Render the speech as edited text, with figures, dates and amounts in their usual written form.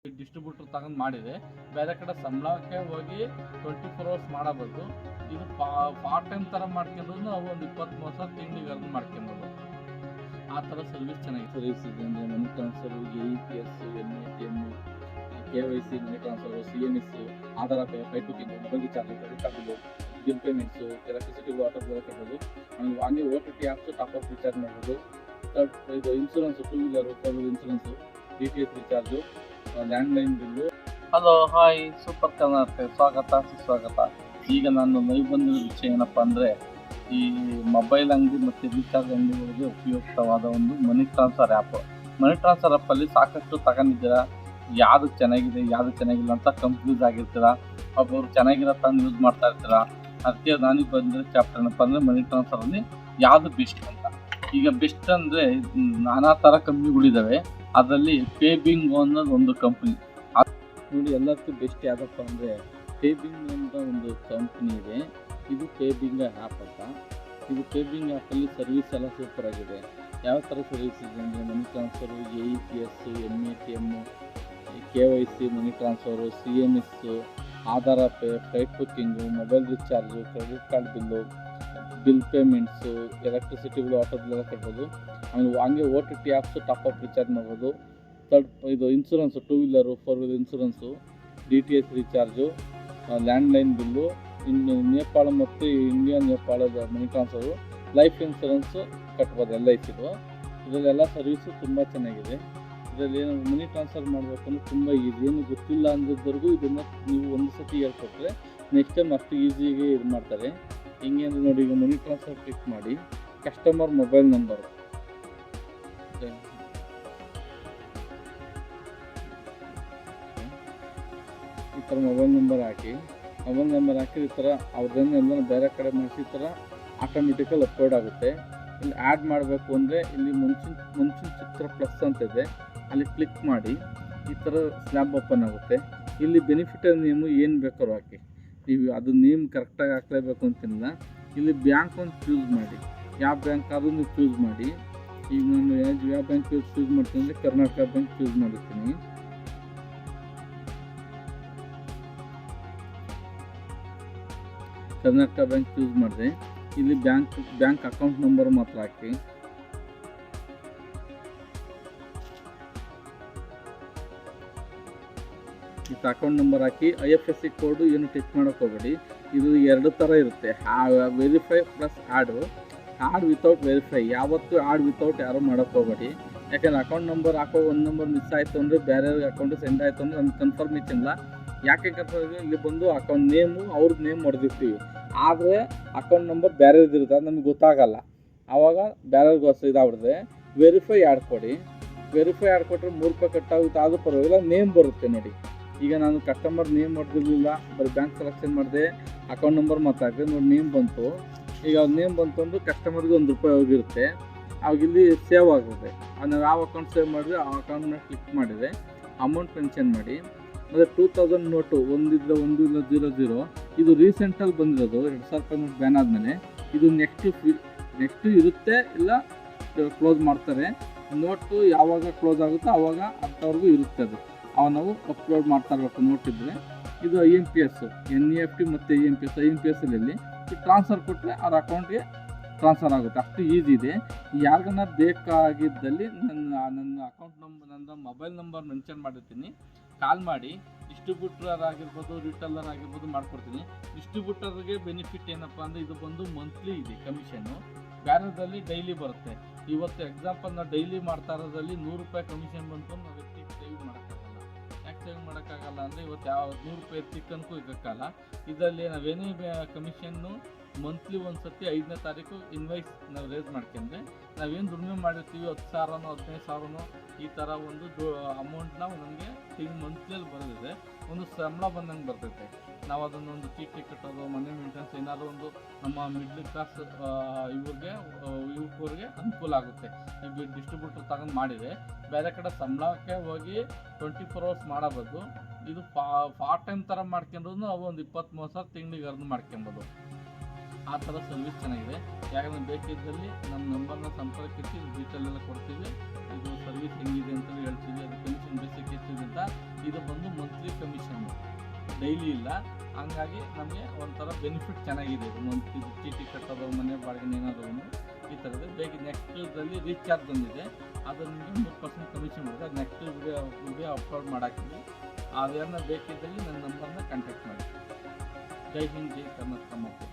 Distributor ತಗೊಂಡು ಮಾಡಿದೆ. ಬೇರೆ ಕಡೆ ಸಂಬಳಕ್ಕೆ ಹೋಗಿ 24 ಅವರ್ಸ್ ಮಾಡಬಹುದು. ಇದು ಪಾರ್ಟ್ ಟೈಮ್ ಥರ ಮಾಡ್ಕೊಂಡ್ರು ನಾವು ಒಂದು 23 ಸಾವಿರ ತಿಂಗಳಿಗೆ ಅರ್ನ್ ಮಾಡ್ಕೊಬೋದು. ಆ ಥರ ಸರ್ವಿಸ್ ಚೆನ್ನಾಗಿದೆ. ಸರ್ವಿಸ್ ಇದೆ ಅಂದರೆ money transfer, AEPS, NATM, KYC, money transfer, CMS, Aadhaar ಪೈಪುಕಿಂಗ್, mobile recharge, credit card bill payments, electricity, water bill ಕಟ್ಟೋದು, ಆಮೇಲೆ ಹಾಗೆ OTT apps top up recharge ಮಾಡ್ಬೋದು. ಇದು insurance, 2 wheeler 4 wheeler insurance, DTH recharge, landline bill. Hello, hi, super Karnataka, ಸ್ವಾಗತ ಸುಸ್ವಾಗತ. ಈಗ ನಾನು ಲೈವ್ ಬಂದಿರೋ ವಿಷಯ ಏನಪ್ಪ ಅಂದರೆ, ಈ ಮೊಬೈಲ್ ಅಂಗಡಿ ಮತ್ತು ರೀಚಾರ್ಜ್ ಅಂಗಡಿಗಳಿಗೆ ಉಪಯುಕ್ತವಾದ ಒಂದು money transfer app. Money transfer ಆ್ಯಪಲ್ಲಿ ಸಾಕಷ್ಟು ತಗೊಂಡಿದ್ದೀರಾ, ಯಾವುದು ಚೆನ್ನಾಗಿದೆ ಯಾವುದು ಚೆನ್ನಾಗಿಲ್ಲ ಅಂತ ಕನ್ಫ್ಯೂಸ್ ಆಗಿರ್ತೀರ. ಒಬ್ಬರು ಚೆನ್ನಾಗಿರೋ ತಂದು ಯೂಸ್ ಮಾಡ್ತಾ ಇರ್ತೀರ. ಅದಕ್ಕೆ ನನಗೆ ಬಂದಿರೋ ಚಾಪ್ಟರ್ ಏನಪ್ಪ ಅಂದರೆ ಮನಿ ಟ್ರಾನ್ಸ್ಫರಲ್ಲಿ ಯಾವುದು ಬೆಸ್ಟ್ ಅಂತ. ಈಗ ಬೆಸ್ಟ್ ಅಂದರೆ ನಾನಾ ಥರ ಕಂಪ್ನಿಗಳಿದ್ದಾವೆ. ಅದರಲ್ಲಿ ಪೇಬಿಂಗ್ ಅನ್ನೋದು ಒಂದು ಕಂಪ್ನಿ ನೋಡಿ. ಎಲ್ಲದಕ್ಕೂ ಬೆಸ್ಟ್ ಯಾವುದಪ್ಪ ಅಂದರೆ ಪೇಬಿಂಗ್ ಅಂತ ಒಂದು ಕಂಪ್ನಿ ಇದೆ. ಇದು ಪೇಬಿಂಗ್ ಆ್ಯಪ್ ಅಂತ. ಇದು ಪೇಬಿಂಗ್ ಆ್ಯಪಲ್ಲಿ ಸರ್ವಿಸ್ ಎಲ್ಲ ಸೂಪರ್ ಆಗಿದೆ. ಯಾವ ಥರ ಸರ್ವಿಸ್ ಇದೆ ಅಂದರೆ money transfer, AEPS, NATM, KYC, money transfer, CMS, Aadhaar flight booking, mobile recharge, credit card bill payments, electricity bill, water bill ಎಲ್ಲ ಕಟ್ಬೋದು. ಆಮೇಲೆ ಹಂಗೆ OTT apps top up recharge ಮಾಡ್ಬೋದು. ಇದು insurance, 2 wheeler 4 wheeler insurance, DTH recharge, landline bill, Nepal ಮತ್ತು ನೇಪಾಳದ ಮನಿ transfer, life insurance ಕಟ್ಬೋದು, LICದು. ಇದರಲ್ಲೆಲ್ಲ ಸರ್ವಿಸು ತುಂಬ ಚೆನ್ನಾಗಿದೆ. ಇದರಲ್ಲಿ ಏನು ಮನಿ ಟ್ರಾನ್ಸ್ಫರ್ ಮಾಡಬೇಕು ಅಂದರೆ ತುಂಬ ಈಸಿ. ಏನು ಗೊತ್ತಿಲ್ಲ ಅಂದಿದ್ದವರೆಗೂ ಇದನ್ನು ನೀವು ಒಂದು ಸತಿ ಹೇಳ್ಕೊಟ್ರೆ ನೆಕ್ಸ್ಟ್ ಟೈಮ್ ಅಷ್ಟು ಈಸಿಯಾಗಿ ಇದು ಮಾಡ್ತಾರೆ. ಹಿಂಗೆ ಅಂದರೆ ನೋಡಿ, ಈಗ ಮನಿ ಟ್ರಾನ್ಸ್ಫರ್ ಕ್ಲಿಕ್ ಮಾಡಿ, ಕಸ್ಟಮರ್ ಮೊಬೈಲ್ ನಂಬರು ಈ ಥರ ಮೊಬೈಲ್ ನಂಬರ್ ಹಾಕಿ ಈ ಥರ ಅವ್ರದ್ದೆಲ್ಲ ಬೇರೆ ಕಡೆ ಮಾಡಿಸಿ ಈ ಥರ ಆಟೋಮೆಟಿಕಲ್ ಅಪ್ಲೋಡ್ ಆಗುತ್ತೆ. ಇಲ್ಲಿ ಆ್ಯಡ್ ಮಾಡಬೇಕು ಅಂದರೆ ಇಲ್ಲಿ ಮುಂಚಿನ ಚಿತ್ರ ಪ್ಲಸ್ ಅಂತ ಇದೆ, ಅಲ್ಲಿ ಕ್ಲಿಕ್ ಮಾಡಿ ಈ ಥರ ಸ್ಲ್ಯಾಬ್ ಓಪನ್ ಆಗುತ್ತೆ. ಇಲ್ಲಿ ಬೆನಿಫಿಟರ್ ನೇಮು ಏನು ಬೇಕಾದ್ರೂ ಹಾಕಿ, ನೀವು ಅದು ನೇಮ್ ಕರೆಕ್ಟಾಗಿ ಹಾಕಲೇಬೇಕು ಅಂತಿಲ್ಲ. ಇಲ್ಲಿ ಬ್ಯಾಂಕ್ ಒಂದು ಚೂಸ್ ಮಾಡಿ, ಯಾವ ಬ್ಯಾಂಕ್ ಆದರೂ ನೀವು ಚೂಸ್ ಮಾಡಿ. ಈಗ ನಾನು ಯಾವ ಬ್ಯಾಂಕ್ ಚೂಸ್ ಮಾಡ್ತೀನಿ ಅಂದರೆ ಕರ್ನಾಟಕ ಬ್ಯಾಂಕ್ ಚೂಸ್ ಮಾಡಿರ್ತೀನಿ. ಕರ್ನಾಟಕ ಬ್ಯಾಂಕ್ ಚೂಸ್ ಮಾಡಿದೆ. ಇಲ್ಲಿ ಬ್ಯಾಂಕ್ ಅಕೌಂಟ್ ನಂಬರ್ ಮಾತ್ರ ಹಾಕಿ. ಇದು ಅಕೌಂಟ್ ನಂಬರ್ ಹಾಕಿ. IFSC ಕೋಡು ಏನು ಟಚ್ ಮಾಡೋಕ್ಕೆ ಹೋಗಬೇಡಿ. ಇದು 2 ಥರ ಇರುತ್ತೆ, verify plus add without verify. ಯಾವತ್ತೂ ಆ್ಯಡ್ ವಿತೌಟ್ ಯಾರೂ ಮಾಡೋಕ್ಕೆ ಹೋಗಬೇಡಿ. ಯಾಕೆಂದರೆ ಅಕೌಂಟ್ ನಂಬರ್ ಹಾಕೋ ಒಂದು ನಂಬರ್ ಮಿಸ್ ಆಯಿತು ಅಂದರೆ ಬೇರೆ ಅಕೌಂಟು ಸೆಂಡ್ ಆಯಿತು ಅಂದರೆ ನಮ್ಗೆ ಕನ್ಫರ್ಮೇಷನ್ ಇಲ್ಲ. ಯಾಕೆ ಕನ್ಫರ್ಮ್ ಇಲ್ಲಿ ಬಂದು ಅಕೌಂಟ್ ನೇಮು ಅವ್ರದ್ದು ನೇಮ್ ಹೊಡೆದಿರ್ತೀವಿ, ಆದರೆ ಅಕೌಂಟ್ ನಂಬರ್ ಬೇರೆದಿರುತ್ತೆ, ಅದು ನಮ್ಗೆ ಗೊತ್ತಾಗಲ್ಲ. ಆವಾಗ ಬೇರೆಯವ್ರಿಗೋಸ್ಕರ ಇದಾಗ್ಬಿಡುತ್ತೆ. ವೆರಿಫೈ ಆ್ಯಡ್ ಕೊಡಿ. ವೆರಿಫೈ ಆ್ಯಡ್ ಕೊಟ್ಟರೆ 3 ರೂಪಾಯಿ ಕಟ್ಟಾಗುತ್ತೆ, ಆದರೂ ಪರವಾಗಿಲ್ಲ, ನೇಮ್ ಬರುತ್ತೆ ನೋಡಿ. ಈಗ ನಾನು ಕಸ್ಟಮರ್ ನೇಮ್ ಹೊಡೆದಿರಲಿಲ್ಲ, ಬರೀ ಬ್ಯಾಂಕ್ ಸೆಲೆಕ್ಷನ್ ಮಾಡಿದೆ, ಅಕೌಂಟ್ ನಂಬರ್ ಮಾತಾಡಿದೆ ನೋಡಿ, ನೇಮ್ ಬಂತು. ಈಗ ಅವ್ರ ನೇಮ್ ಬಂತು ಅಂದರೆ ಕಸ್ಟಮರ್ಗೆ 1 ರೂಪಾಯಿ ಹೋಗಿರುತ್ತೆ. ಅವಾಗ ಇಲ್ಲಿ ಸೇವ್ ಆಗುತ್ತೆ. ನಾವು ಯಾವ ಅಕೌಂಟ್ ಸೇವ್ ಮಾಡಿದ್ರೆ ಆ ಅಕೌಂಟ್ನ ಕ್ಲಿಕ್ ಮಾಡಿದರೆ ಅಮೌಂಟ್ ಮೆನ್ಷನ್ ಮಾಡಿ. ಮತ್ತು 2000 ನೋಟು 1100 ಇದು ರೀಸೆಂಟಲ್ಲಿ ಬಂದಿರೋದು. 2000 ರೂಪಾಯಿ ನೋಟ್ ಬ್ಯಾನ್ ಆದಮೇಲೆ ಇದು ನೆಕ್ಸ್ಟು ಇರುತ್ತೆ, ಇಲ್ಲ ಕ್ಲೋಸ್ ಮಾಡ್ತಾರೆ. ನೋಟು ಯಾವಾಗ ಕ್ಲೋಸ್ ಆಗುತ್ತೋ ಆವಾಗ ಅಂಥವ್ರಿಗೂ ಇರುತ್ತೆ. ಅದು ಅವಾಗ ನಾವು ಅಪ್ಲೋಡ್ ಮಾಡ್ತಾ ಇರಬೇಕು ನೋಟ್ ಇದ್ದರೆ. ಇದು IMPS, NEFT ಮತ್ತು IMPSಲ್ಲಿ ಟ್ರಾನ್ಸ್ಫರ್ ಕೊಟ್ಟರೆ ಅವ್ರ ಅಕೌಂಟ್ಗೆ ಟ್ರಾನ್ಸ್ಫರ್ ಆಗುತ್ತೆ. ಅಷ್ಟು ಈಸಿ ಇದೆ. ಯಾರಿಗನ್ನ ಬೇಕಾಗಿದ್ದಲ್ಲಿ ನನ್ನ ಅಕೌಂಟ್ ನಂಬರ್, ನನ್ನ ಮೊಬೈಲ್ ನಂಬರ್ ಮೆನ್ಷನ್ ಮಾಡಿರ್ತೀನಿ, ಕಾಲ್ ಮಾಡಿ. ಡಿಸ್ಟ್ರಿಬ್ಯೂಟರ್ ಆಗಿರ್ಬೋದು, ರಿಟೇಲರ್ ಆಗಿರ್ಬೋದು ಮಾಡ್ಕೊಡ್ತೀನಿ. ಡಿಸ್ಟ್ರಿಬ್ಯೂಟರ್ಗೆ ಬೆನಿಫಿಟ್ ಏನಪ್ಪ ಅಂದರೆ ಇದು ಬಂದು ಮಂತ್ಲಿ ಇದೆ ಕಮಿಷನ್ನು, ಬೇರೆದಲ್ಲಿ ಡೈಲಿ ಬರುತ್ತೆ. ಇವತ್ತು ಎಕ್ಸಾಂಪಲ್ ನಾವು ಡೈಲಿ ಮಾಡ್ತಾ ಇರೋದ್ರಲ್ಲಿ 100 ರೂಪಾಯಿ ಕಮಿಷನ್ ಬಂತು, ನಾವು ವ್ಯಕ್ತಿಗೆ ಸೇವ್ ಮಾಡೋಕ್ಕಾಗಲ್ಲ. ಯಾಕೆ ಸೇವ್ ಮಾಡೋಕ್ಕಾಗಲ್ಲ ಅಂದರೆ ಇವತ್ತು 100 ರೂಪಾಯಿ ತಿಕ್ಕನ್ಕೂ ಇರೋಕ್ಕಲ್ಲ. ಇದರಲ್ಲಿ ನಾವೇನೇ ಕಮಿಷನ್ನು ಮಂತ್ಲಿ ಒಂದು ಸತಿ 5ನೇ ತಾರೀಕು ಇನ್ವಾಯ್ಸ್ ನಾವು ರೇಸ್ ಮಾಡ್ಕೊಂಡ್ರೆ ನಾವೇನು ದುಡಿಮೆ ಮಾಡಿರ್ತೀವಿ 10,000ನೋ 15,000ನೋ ಈ ಥರ ಒಂದು ಅಮೌಂಟ್ನ ನಮಗೆ ಮಂತ್ಲಿಯಲ್ಲಿ ಬರೋದಿದೆ. ಒಂದು ಸಂಬಳ ಬಂದಂಗೆ ಬರ್ತೈತೆ. ನಾವು ಅದನ್ನೊಂದು ಚೀಟಿ ಕಟ್ಟೋದು, ಮನೆ ಮೇಂಟೆನ್ಸ್, ಏನಾದರೂ ಒಂದು ನಮ್ಮ ಮಿಡ್ಲ್ ಕ್ಲಾಸ್ ಯುವಕರಿಗೆ ಅನುಕೂಲ ಆಗುತ್ತೆ. ಈಗ ಡಿಸ್ಟ್ರಿಬ್ಯೂಟರ್ ತಗೊಂಡು ಮಾಡಿದರೆ ಬೇರೆ ಕಡೆ ಸಂಬಳಕ್ಕೆ ಹೋಗಿ 24 ಅವರ್ಸ್ ಮಾಡಬಹುದು. ಇದು ಪಾರ್ಟ್ ಟೈಮ್ ಥರ ಮಾಡ್ಕೊಂಡ್ರು ನಾವು ಒಂದು 23 ಸಾವಿರ ತಿಂಗಳಿಗೆ ಅರ್ನ್ ಮಾಡ್ಕೊಬೋದು. ಆ ಥರ ಸರ್ವಿಸ್ ಚೆನ್ನಾಗಿದೆ. ಯಾಕಂದರೆ ಬೇಕಿದ್ದಲ್ಲಿ ನಮ್ಮ ನಂಬರ್ನ ಸಂಪರ್ಕಿಸಿ ಡೀಟೇಲ್ ಎಲ್ಲ ಕೊಡ್ತೀವಿ. ಇದು ಸರ್ವಿಸ್ ಹೆಂಗಿದೆ ಅಂತಲೂ ಹೇಳ್ತೀವಿ. ಅದು ಕಮಿಷನ್ ಬೇಸಿಕ್ ಎಷ್ಟಿದೆ ಅಂತ. ಇದು ಬಂದು ಮಂತ್ಲಿ ಕಮಿಷನ್, ಡೈಲಿ ಇಲ್ಲ. ಹಂಗಾಗಿ ನಮಗೆ ಒಂಥರ ಬೆನಿಫಿಟ್ ಚೆನ್ನಾಗಿದೆ. ಇದು ಮಂತ್ಲಿ ಚೀಟಿ ಕಟ್ಟೋದು, ಮನೆ ಬಾಡಿಗೆ ಏನಾದರೂ ಒಂದು ಈ ಥರದ್ದು. ಬೇಗ ನೆಕ್ಸ್ಟ್ ಇದರಲ್ಲಿ ರೀಚಾರ್ಜ್ ಬಂದಿದೆ, ಅದು ನಿಮಗೆ 3% ಕಮಿಷನ್ ಬರುತ್ತೆ. ಅದು ನೆಕ್ಸ್ಟ್ ವಿಡಿಯೋ ಅಪ್ಲೋಡ್ ಮಾಡಾಕ್ತೀವಿ. ಅದೇನ ಬೇಕಿದ್ದಲ್ಲಿ ನನ್ನ ನಂಬರ್ನ ಕಾಂಟ್ಯಾಕ್ಟ್ ಮಾಡಿ. ಜೈ ಹಿಂದ್, ಜೈ ಕರ್ನಾಟಕ ಮಕ್ಕಳು.